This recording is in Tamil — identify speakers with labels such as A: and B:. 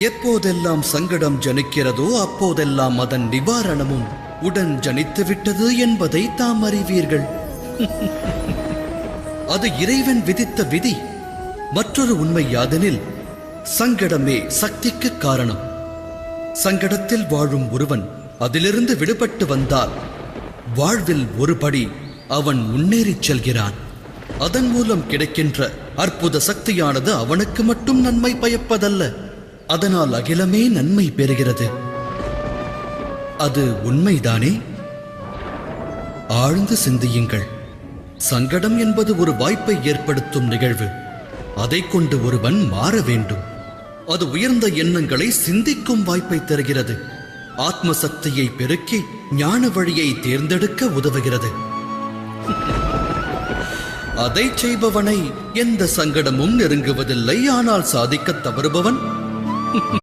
A: எப்போதெல்லாம் சங்கடம் ஜனிக்கிறதோ அப்போதெல்லாம் அதன் நிவாரணமும் உடன் ஜனித்துவிட்டது என்பதை தாம் அறிவீர்கள். அது இறைவன் விதித்த விதி. மற்றொரு உண்மை யாதெனில் சங்கடமே சக்திக்கு காரணம். சங்கடத்தில் வாழும் ஒருவன் அதிலிருந்து விடுபட்டு வந்தால் வாழ்வில் ஒருபடி அவன் முன்னேறிச் செல்கிறான். அதன் மூலம் கிடைக்கின்ற அற்புத சக்தியானது அவனுக்கு மட்டும் நன்மை பயப்பதல்ல, அதனால் அகிலமே நன்மை பெறுகிறது. அது உண்மைதானே? ஆழ்ந்து சிந்தியுங்கள். சங்கடம் என்பது ஒரு வாய்ப்பை ஏற்படுத்தும் நிகழ்வு. அதை கொண்டு ஒருவன் மாற வேண்டும். அது உயர்ந்த எண்ணங்களை சிந்திக்கும் வாய்ப்பை தருகிறது. ஆத்ம சக்தியை பெருக்கி ஞான வழியை தேர்ந்தெடுக்க உதவுகிறது. அதை செய்பவனை எந்த சங்கடமும் நெருங்குவதில்லை. ஆனால் சாதிக்க தவறுபவன்